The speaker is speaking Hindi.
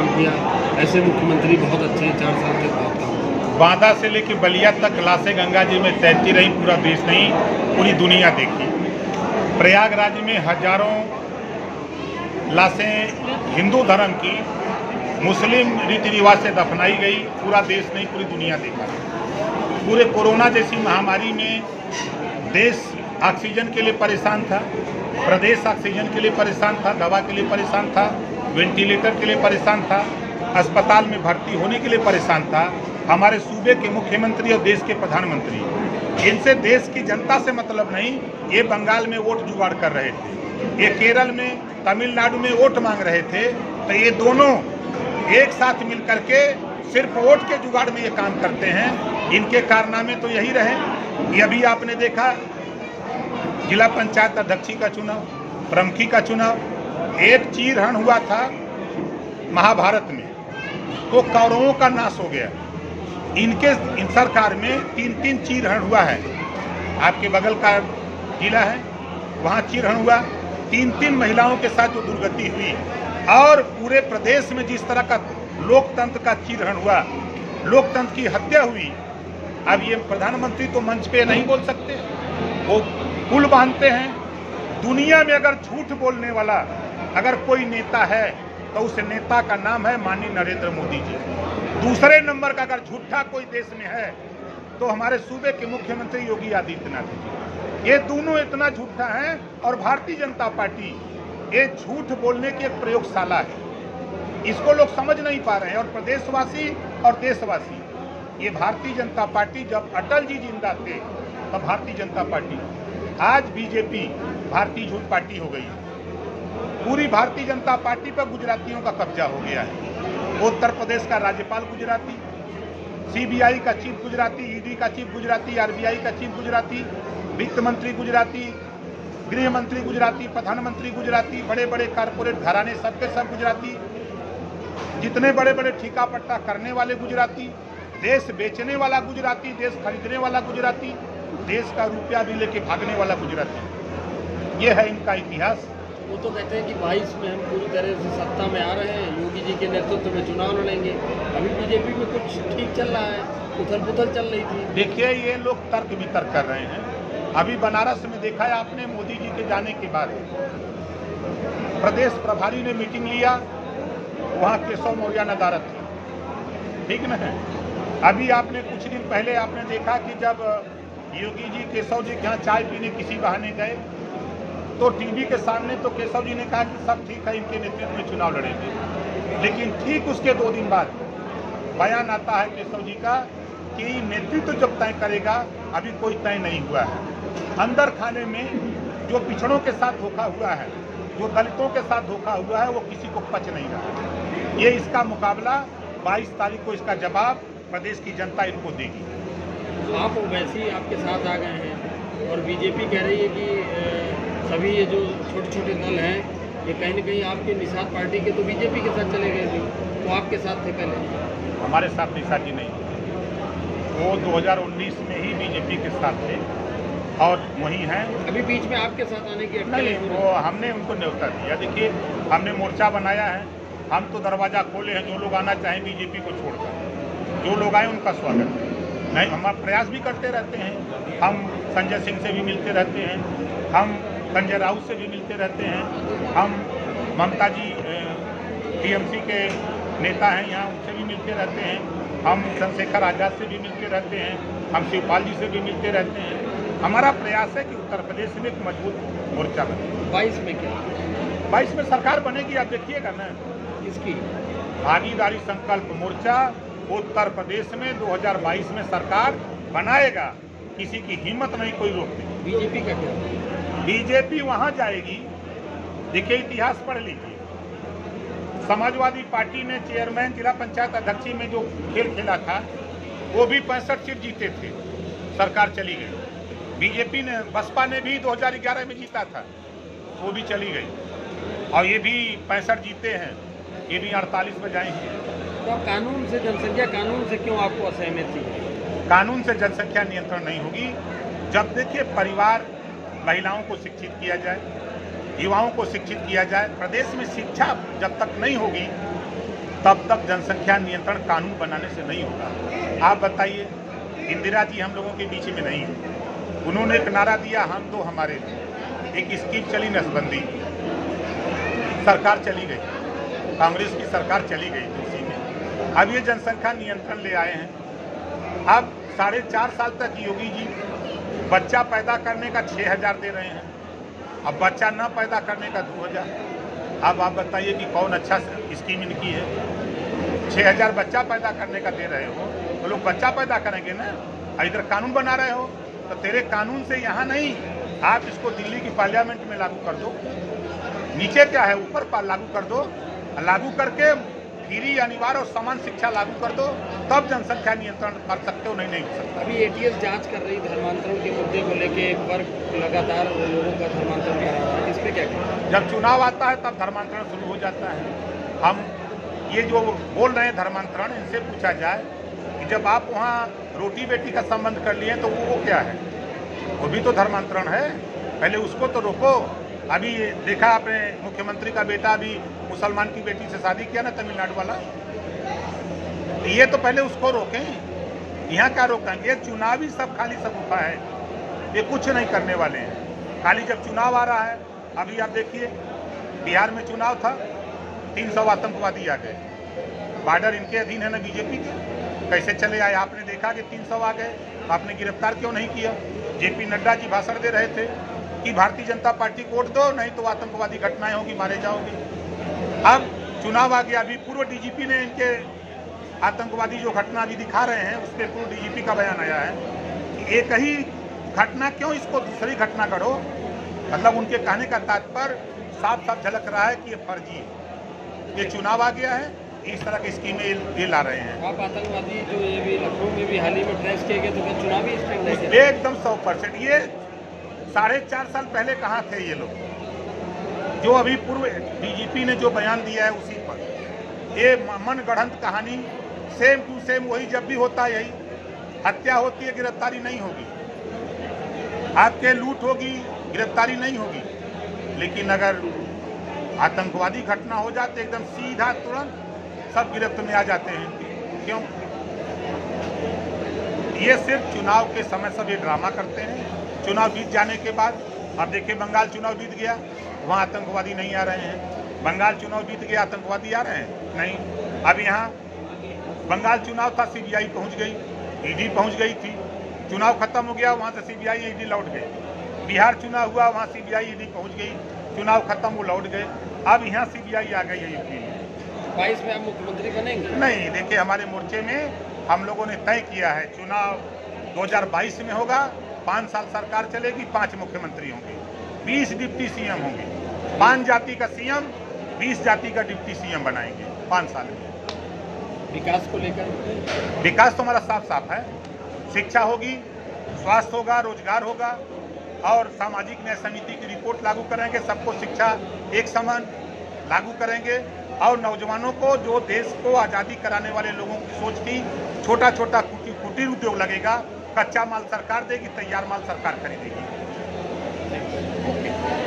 काम किया, ऐसे मुख्यमंत्री बहुत अच्छे हैं, 4 साल तक बहुत काम किया। बांदा से लेकर बलिया तक लाशें गंगा जी में तैरती रही, पूरा देश नहीं पूरी दुनिया देखी। प्रयागराज में हजारों लाशें हिंदू धर्म की मुस्लिम रीति रिवाज से दफनाई गई, पूरा देश नहीं पूरी दुनिया देखा। पूरे कोरोना जैसी महामारी में देश ऑक्सीजन के लिए परेशान था, प्रदेश ऑक्सीजन के लिए परेशान था, दवा के लिए परेशान था, वेंटिलेटर के लिए परेशान था, अस्पताल में भर्ती होने के लिए परेशान था। हमारे सूबे के मुख्यमंत्री और देश के प्रधानमंत्री, इनसे देश की जनता से मतलब नहीं, ये बंगाल में वोट जुगाड़ कर रहे थे, ये केरल में तमिलनाडु में वोट मांग रहे थे, तो ये दोनों एक साथ मिल करके सिर्फ वोट के जुगाड़ में ये काम करते हैं। इनके कारनामे तो यही रहे कि अभी आपने देखा जिला पंचायत अध्यक्षी का चुनाव, प्रमुखी का चुनाव, एक चीरहरण हुआ था महाभारत में, तो कौरवों का नाश हो गया। इन सरकार में 3-3 चीरहरण हुआ है। आपके बगल का जिला है, वहाँ चीरहरण हुआ, 3-3 महिलाओं के साथ जो दुर्गति हुई, और पूरे प्रदेश में जिस तरह का लोकतंत्र का चीरहरण हुआ, लोकतंत्र की हत्या हुई। अब ये प्रधानमंत्री तो मंच पे नहीं बोल सकते, वो पुल बांधते हैं। दुनिया में अगर झूठ बोलने वाला अगर कोई नेता है तो उस नेता का नाम है माननीय नरेंद्र मोदी जी। दूसरे नंबर का अगर झूठा कोई देश में है तो हमारे सूबे के मुख्यमंत्री योगी आदित्यनाथ जी। ये दोनों इतना झूठा है, और भारतीय जनता पार्टी ये झूठ बोलने की एक प्रयोगशाला है। इसको लोग समझ नहीं पा रहे हैं, और प्रदेशवासी और देशवासी, ये भारतीय जनता पार्टी, जब अटल जी जिंदा थे तब भारतीय जनता पार्टी, आज बीजेपी भारतीय झूठ पार्टी हो गई है। पूरी भारतीय जनता पार्टी पर गुजरातियों का कब्जा हो गया है। उत्तर प्रदेश का राज्यपाल गुजराती, सीबीआई का चीफ गुजराती, ईडी का चीफ गुजराती, आरबीआई का चीफ गुजराती, वित्त मंत्री गुजराती, गृह मंत्री गुजराती, प्रधानमंत्री गुजराती, बड़े बड़े कारपोरेट घराने सबके सब गुजराती, जितने बड़े बड़े ठेका पट्टा करने वाले गुजराती, देश बेचने वाला गुजराती, देश खरीदने वाला गुजराती, देश का रुपया भी लेके भागने वाला गुजराती। ये है इनका इतिहास। वो तो कहते हैं कि 22 में हम पूरी तरह से सत्ता में आ रहे हैं, योगी जी के नेतृत्व में चुनाव लड़ेंगे। अभी बीजेपी में कुछ ठीक चल रहा है, उथल पुथल चल रही थी। देखिए, ये लोग तर्क वितर्क कर रहे हैं। अभी बनारस में देखा है आपने, मोदी जी के जाने के बाद प्रदेश प्रभारी ने मीटिंग लिया, वहाँ केशव मौर्य नदारत थी, ठीक न है। अभी आपने कुछ दिन पहले आपने देखा कि जब योगी जी केशव जी के यहाँ चाय पीने किसी बहाने गए, तो टीवी के सामने तो केशव जी ने कहा कि सब ठीक है, इनके नेतृत्व में चुनाव लड़ेंगे। लेकिन ठीक उसके 2 दिन बाद बयान आता है केशव जी का कि नेतृत्व जब तय करेगा, अभी कोई तय नहीं हुआ है। अंदर खाने में जो पिछड़ों के साथ धोखा हुआ है, जो दलितों के साथ धोखा हुआ है, वो किसी को पच नहीं रहा। ये इसका मुकाबला 22 तारीख को, इसका जवाब प्रदेश की जनता इनको देगी। तो आप ओवैसी आपके साथ आ गए हैं, और बीजेपी कह रही है कि सभी ये जो छोटे छोटे दल हैं, ये कहीं न कहीं आपके निषाद पार्टी के तो बीजेपी के साथ चले गए थे, तो आपके साथ थे पहले? हमारे साथ निषाद जी नहीं, वो 2019 में ही बीजेपी के साथ थे और वही हैं। अभी बीच में आपके साथ आने की नहीं, वो हमने उनको न्योता दिया। देखिए, हमने मोर्चा बनाया है, हम तो दरवाज़ा खोले हैं, जो लोग आना चाहें बीजेपी को छोड़कर, जो लोग आए उनका स्वागत है। नहीं, हम प्रयास भी करते रहते हैं, हम संजय सिंह से भी मिलते रहते हैं, हम संजय राउत से भी मिलते रहते हैं, हम ममता जी टीएमसी के नेता हैं यहाँ, उनसे भी मिलते रहते हैं, हम चंद्रशेखर आज़ाद से भी मिलते रहते हैं, हम शिवपाल जी से भी मिलते रहते हैं। हमारा प्रयास है कि उत्तर प्रदेश में एक मजबूत मोर्चा बने। 22 में क्या? 22 में सरकार बनेगी, आप देखिएगा ना। किसकी? भागीदारी संकल्प मोर्चा उत्तर प्रदेश में 2022 में सरकार बनाएगा, किसी की हिम्मत नहीं, कोई रोक नहीं। बीजेपी का क्या? बीजेपी वहां जाएगी। देखिए, इतिहास पढ़ लीजिए, समाजवादी पार्टी ने चेयरमैन जिला पंचायत अध्यक्षी में जो खेल खेला था, वो भी 65 सीट जीते थे, सरकार चली गई। बीजेपी ने, बसपा ने भी 2011 में जीता था, वो भी चली गई, और ये भी 65 जीते हैं, ये भी 48 में जाएंगे। तो कानून से, जनसंख्या कानून से क्यों आपको असहमति है? कानून से जनसंख्या नियंत्रण नहीं होगी जब, देखिए, परिवार, महिलाओं को शिक्षित किया जाए, युवाओं को शिक्षित किया जाए। प्रदेश में शिक्षा जब तक नहीं होगी तब तक जनसंख्या नियंत्रण कानून बनाने से नहीं होगा। आप बताइए, इंदिरा जी हम लोगों के बीच में नहीं है, उन्होंने एक नारा दिया, हम दो हमारे दो। एक स्कीम चली नसबंदी, सरकार चली गई, कांग्रेस की सरकार चली गई उसी में। अब ये जनसंख्या नियंत्रण ले आए हैं। अब 4.5 साल तक योगी जी बच्चा पैदा करने का 6,000 दे रहे हैं, अब बच्चा न पैदा करने का 2,000। अब आप बताइए कि कौन अच्छा स्कीम इनकी है। 6,000 बच्चा पैदा करने का दे रहे हो तो लोग बच्चा पैदा करेंगे ना। इधर कानून बना रहे हो तो तेरे कानून से यहाँ नहीं, आप इसको दिल्ली की पार्लियामेंट में लागू कर दो। नीचे क्या है, ऊपर लागू कर दो। लागू करके फ्री, अनिवार्य और समान शिक्षा लागू कर दो, तब जनसंख्या नियंत्रण कर सकते हो, नहीं हो सकता। अभी एटीएस जांच कर रही धर्मांतरण के मुद्दे को लेके, एक वर्ग लगातार लोगों का धर्मांतरण करा रहा है, इस पर क्या कहें? जब चुनाव आता है तब धर्मांतरण शुरू हो जाता है। हम ये जो बोल रहे हैं धर्मांतरण, इनसे पूछा जाए कि जब आप वहाँ रोटी बेटी का संबंध कर लिए तो वो क्या है? वो भी तो धर्मांतरण है, पहले उसको तो रोको। अभी देखा आपने, मुख्यमंत्री का बेटा अभी मुसलमान की बेटी से शादी किया ना, तमिलनाडु वाला। तो ये तो पहले उसको रोकें, यहाँ क्या रोकेंगे? चुनावी सब खाली सब उठा है, ये कुछ नहीं करने वाले हैं। खाली जब चुनाव आ रहा है, अभी आप देखिए बिहार में चुनाव था, 300 आतंकवादी आ गए। बॉर्डर इनके अधीन है ना बीजेपी के, कैसे चले आए? आपने देखा कि 300 आ गए, आपने गिरफ्तार क्यों नहीं किया? जेपी नड्डा जी भाषण दे रहे थे कि भारतीय जनता पार्टी को वोट दो, नहीं तो आतंकवादी घटनाएं होगी, मारे जाओगे। अब चुनाव आ गया, अभी पूर्व डीजीपी ने इनके आतंकवादी जो घटना अभी दिखा रहे हैं उस पर पूर्व डीजीपी का बयान आया है कि एक ही घटना क्यों इसको दूसरी घटना करो। मतलब उनके कहने का तात्पर्य साफ साफ झलक रहा है कि ये फर्जी है। ये चुनाव आ गया है, इस तरह की स्कीमें ये ला रहे हैं। आप आतंकवादी जो ये भी लखनऊ में भी हाल ही में ट्रेस किए गए, तो क्या चुनावी स्टैंड है? एकदम 100%। ये 4.5 साल पहले कहाँ थे ये लोग? जो अभी पूर्व डीजीपी ने जो बयान दिया है उसी पर, ये मन गढ़ंत कहानी, सेम टू सेम वही जब भी होता है यही। हत्या होती है, गिरफ्तारी नहीं होगी, आपके लूट होगी, गिरफ्तारी नहीं होगी। लेकिन अगर आतंकवादी घटना हो जाती एकदम सीधा तुरंत सब गिरफ्त में आ जाते हैं। क्यों? ये सिर्फ चुनाव के समय सब ये ड्रामा करते हैं। चुनाव बीत जाने के बाद, अब देखिए बंगाल चुनाव बीत गया, वहाँ आतंकवादी नहीं आ रहे हैं। बंगाल चुनाव बीत गया, आतंकवादी आ रहे हैं? नहीं। अब यहाँ बंगाल चुनाव था, सीबीआई पहुँच गई, ईडी पहुँच गई थी। चुनाव खत्म हो गया, वहाँ से सीबीआई ईडी लौट गई। बिहार चुनाव हुआ, वहाँ सीबीआई ईडी पहुँच गई, चुनाव खत्म, वो लौट गए। अब यहाँ सीबीआई आ गई है यूपी में। 22 में आप मुख्यमंत्री बनेंगे? नहीं, देखिए हमारे मोर्चे में हम लोगों ने तय किया है, चुनाव 2022 में होगा, 5 साल सरकार चलेगी, 5 मुख्यमंत्री होंगे, 20 डिप्टी सीएम होंगे, 5 जाति का सीएम, 20 जाति का डिप्टी सीएम बनाएंगे 5 साल में। विकास को लेकर? विकास तो हमारा साफ साफ है, शिक्षा होगी, स्वास्थ्य होगा, रोजगार होगा, और सामाजिक न्याय समिति की रिपोर्ट लागू करेंगे। सबको शिक्षा एक समान लागू करेंगे, और नौजवानों को, जो देश को आज़ादी कराने वाले लोगों की सोच थी, छोटा छोटा कुटीर उद्योग लगेगा, कच्चा माल सरकार देगी, तैयार माल सरकार खरीदेगी।